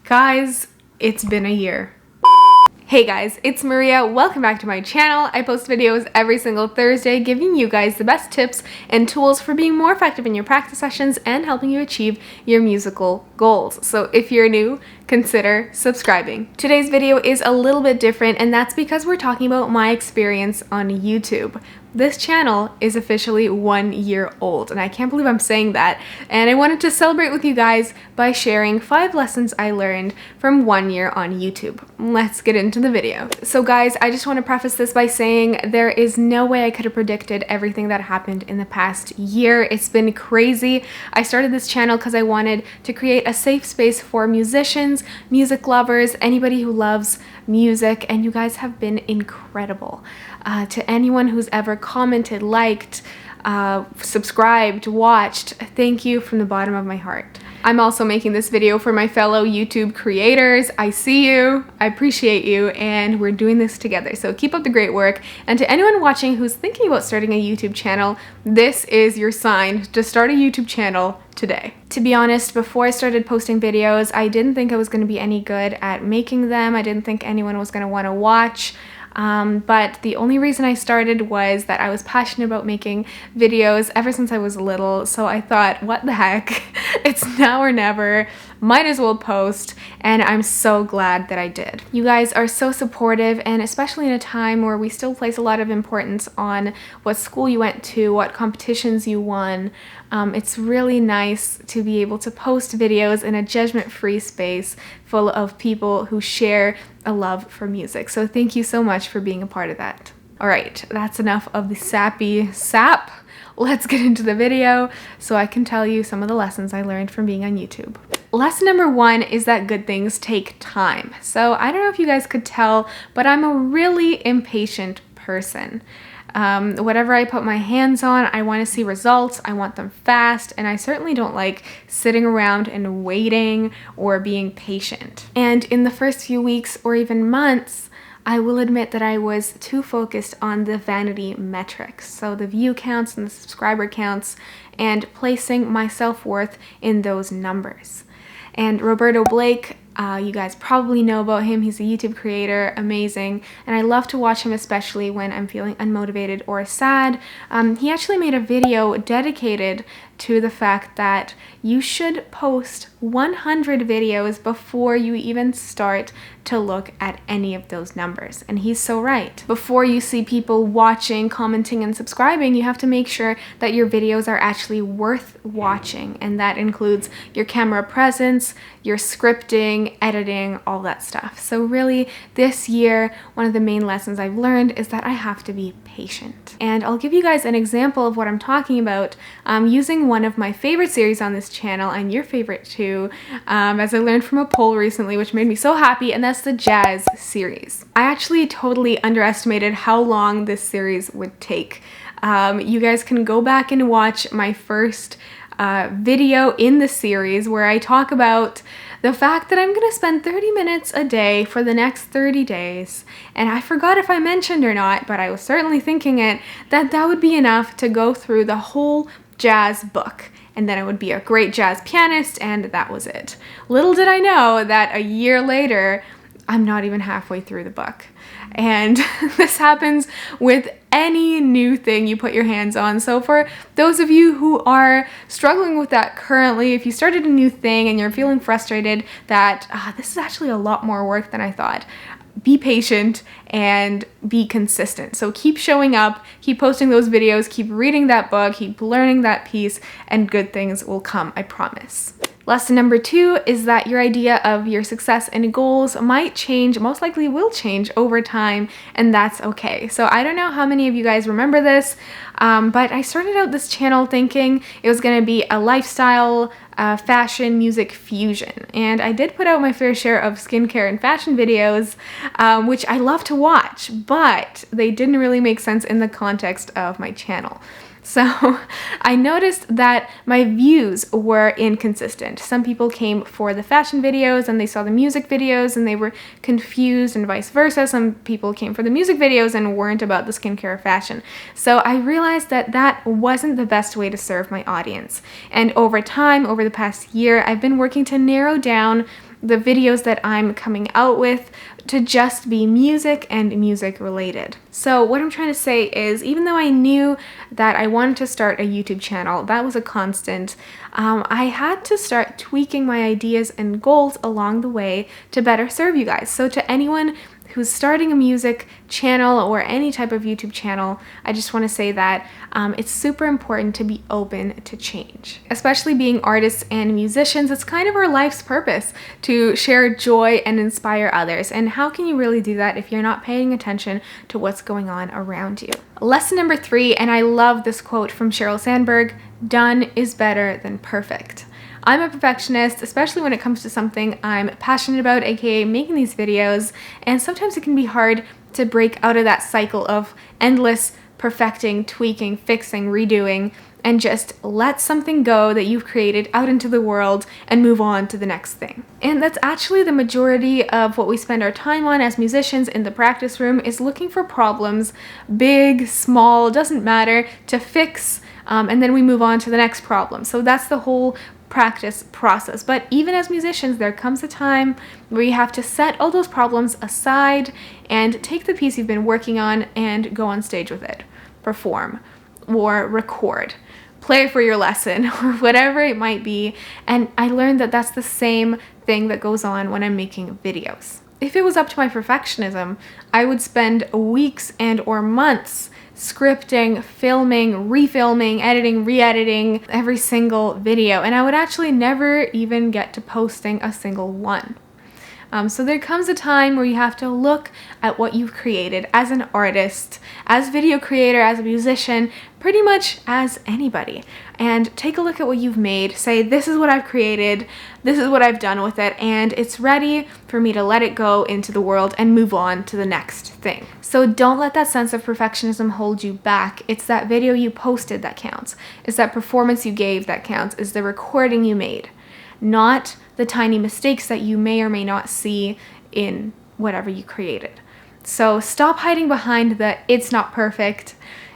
Guys, it's been a year. Hey guys, it's Mariya. Welcome back to my channel. I post videos every single Thursday giving you guys the best tips and tools for being more effective in your practice sessions and helping you achieve your musical goals. So if you're new, consider subscribing. Today's video is a little bit different, and that's because we're talking about my experience on YouTube. This channel is officially 1 year old, and I can't believe I'm saying that. And I wanted to celebrate with you guys by sharing 5 lessons I learned from 1 year on YouTube. Let's get into the video. So guys, I just want to preface this by saying there is no way I could have predicted everything that happened in the past year. It's been crazy. I started this channel because I wanted to create a safe space for musicians, music lovers, anybody who loves music, and you guys have been incredible. To anyone who's ever commented, liked, subscribed, watched, thank you from the bottom of my heart. I'm also making this video for my fellow YouTube creators. I see you, I appreciate you, and we're doing this together. So keep up the great work. And to anyone watching who's thinking about starting a YouTube channel, this is your sign to start a YouTube channel today. To be honest, before I started posting videos, I didn't think I was going to be any good at making them. I didn't think anyone was going to want to watch. But the only reason I started was that I was passionate about making videos ever since I was little. So I thought, what the heck? It's now or never. Might as well post. And I'm so glad that I did. You guys are so supportive, and especially in a time where we still place a lot of importance on what school you went to, what competitions you won. It's really nice to be able to post videos in a judgment-free space full of people who share a love for music. So thank you so much for being a part of that. All right, that's enough of the sappy sap. Let's get into the video so I can tell you some of the lessons I learned from being on YouTube. Lesson number 1 is that good things take time. So I don't know if you guys could tell, but I'm a really impatient person. Whatever I put my hands on, I want to see results, I want them fast, and I certainly don't like sitting around and waiting or being patient. And in the first few weeks or even months, I will admit that I was too focused on the vanity metrics, so the view counts and the subscriber counts, and placing my self-worth in those numbers. And Roberto Blake, you guys probably know about him. He's a YouTube creator, amazing, and I love to watch him, especially when I'm feeling unmotivated or sad. He actually made a video dedicated to the fact that you should post 100 videos before you even start to look at any of those numbers. And he's so right. Before you see people watching, commenting, and subscribing, you have to make sure that your videos are actually worth watching. And that includes your camera presence, your scripting, editing, all that stuff. So really, this year, one of the main lessons I've learned is that I have to be patient. And I'll give you guys an example of what I'm talking about using one of my favorite series on this channel, and your favorite too, as I learned from a poll recently, which made me so happy, and that's the jazz series. I actually totally underestimated how long this series would take. You guys can go back and watch my first video in the series where I talk about the fact that I'm gonna spend 30 minutes a day for the next 30 days. And I forgot if I mentioned or not, but I was certainly thinking it, that would be enough to go through the whole jazz book. And then I would be a great jazz pianist, and that was it. Little did I know that a year later, I'm not even halfway through the book. And this happens with any new thing you put your hands on. So for those of you who are struggling with that currently, if you started a new thing and you're feeling frustrated that this is actually a lot more work than I thought, be patient and be consistent. So keep showing up, keep posting those videos, keep reading that book, keep learning that piece, and good things will come, I promise. Lesson number 2 is that your idea of your success and goals might change, most likely will change over time, and that's okay. So I don't know how many of you guys remember this, but I started out this channel thinking it was going to be a lifestyle, fashion, music fusion. And I did put out my fair share of skincare and fashion videos, which I love to watch, but they didn't really make sense in the context of my channel. So I noticed that my views were inconsistent. Some people came for the fashion videos and they saw the music videos and they were confused, and vice versa. Some people came for the music videos and weren't about the skincare or fashion. So I realized that that wasn't the best way to serve my audience. And over time, over the past year, I've been working to narrow down the videos that I'm coming out with to just be music and music related. So what I'm trying to say is, even though I knew that I wanted to start a YouTube channel, that was a constant, I had to start tweaking my ideas and goals along the way to better serve you guys. So to anyone who's starting a music channel or any type of YouTube channel, I just want to say that it's super important to be open to change. Especially being artists and musicians, it's kind of our life's purpose to share joy and inspire others. And how can you really do that if you're not paying attention to what's going on around you? Lesson number 3, and I love this quote from Sheryl Sandberg: "Done is better than perfect." I'm a perfectionist, especially when it comes to something I'm passionate about, aka making these videos, and sometimes it can be hard to break out of that cycle of endless perfecting, tweaking, fixing, redoing, and just let something go that you've created out into the world and move on to the next thing. And that's actually the majority of what we spend our time on as musicians in the practice room, is looking for problems, big, small, doesn't matter, to fix, and then we move on to the next problem. So that's the whole practice process. But even as musicians, there comes a time where you have to set all those problems aside and take the piece you've been working on and go on stage with it, perform or record, play for your lesson or whatever it might be. And I learned that that's the same thing that goes on when I'm making videos. If it was up to my perfectionism, I would spend weeks and or months scripting, filming, refilming, editing, re-editing every single video, and I would actually never even get to posting a single one. So there comes a time where you have to look at what you've created as an artist, as video creator, as a musician, pretty much as anybody, and take a look at what you've made, say, this is what I've created, this is what I've done with it, and it's ready for me to let it go into the world and move on to the next thing. So don't let that sense of perfectionism hold you back. It's that video you posted that counts. It's that performance you gave that counts. It's the recording you made, not the tiny mistakes that you may or may not see in whatever you created. So stop hiding behind the "it's not perfect"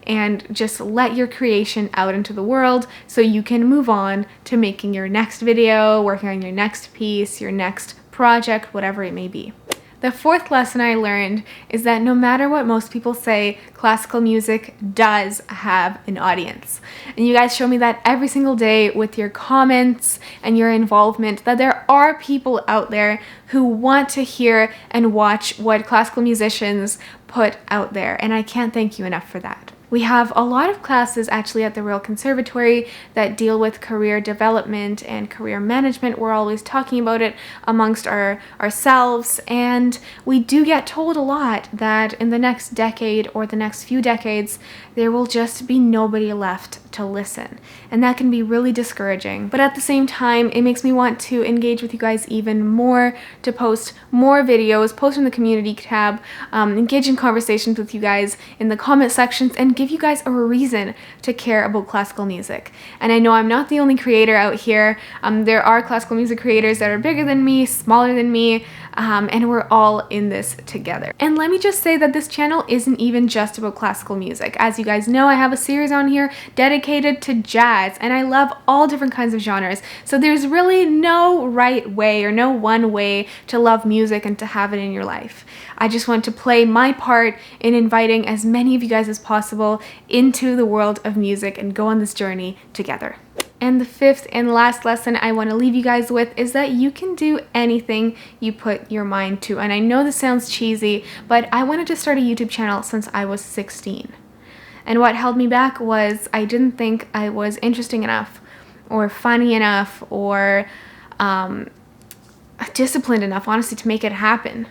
and just let your creation out into the world so you can move on to making your next video, working on your next piece, your next project, whatever it may be. The 4th lesson I learned is that no matter what most people say, classical music does have an audience. And you guys show me that every single day with your comments and your involvement, that there are people out there who want to hear and watch what classical musicians put out there. And I can't thank you enough for that. We have a lot of classes actually at the Royal Conservatory that deal with career development and career management. We're always talking about it amongst ourselves, and we do get told a lot that in the next decade or the next few decades, there will just be nobody left to listen. And that can be really discouraging. But at the same time, it makes me want to engage with you guys even more, to post more videos, post in the community tab, engage in conversations with you guys in the comment sections, and give you guys a reason to care about classical music. And I know I'm not the only creator out here. There are classical music creators that are bigger than me, smaller than me, and we're all in this together. And let me just say that this channel isn't even just about classical music. As you guys know, I have a series on here dedicated to jazz, and I love all different kinds of genres. So there's really no right way or no one way to love music and to have it in your life. I just want to play my part in inviting as many of you guys as possible into the world of music and go on this journey together. And the 5th and last lesson I want to leave you guys with is that you can do anything you put your mind to. And I know this sounds cheesy, but I wanted to start a YouTube channel since I was 16. And what held me back was I didn't think I was interesting enough or funny enough or disciplined enough, honestly, to make it happen.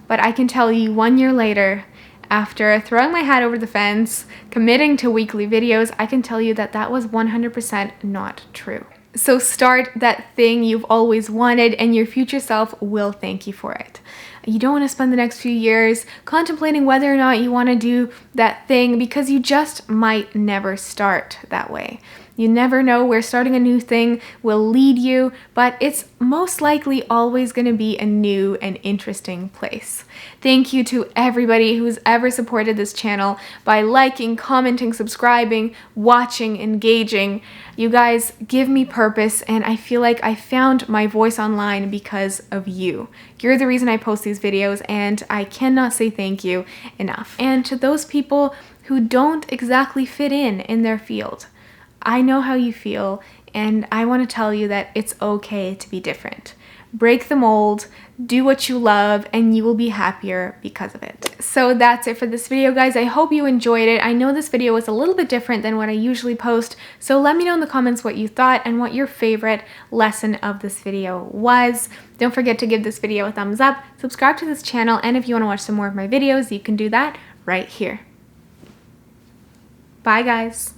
But I can tell you 1 year later, after throwing my hat over the fence, committing to weekly videos, I can tell you that that was 100% not true. So start that thing you've always wanted, and your future self will thank you for it. You don't want to spend the next few years contemplating whether or not you want to do that thing, because you just might never start that way. You never know where starting a new thing will lead you, but it's most likely always going to be a new and interesting place. Thank you to everybody who's ever supported this channel by liking, commenting, subscribing, watching, engaging. You guys give me purpose, and I feel like I found my voice online because of you. You're the reason I post these videos, and I cannot say thank you enough. And to those people who don't exactly fit in their field, I know how you feel, and I want to tell you that it's okay to be different. Break the mold, do what you love, and you will be happier because of it. So that's it for this video, guys. I hope you enjoyed it. I know this video was a little bit different than what I usually post, so let me know in the comments what you thought and what your favorite lesson of this video was. Don't forget to give this video a thumbs up, subscribe to this channel, and if you want to watch some more of my videos, you can do that right here. Bye, guys.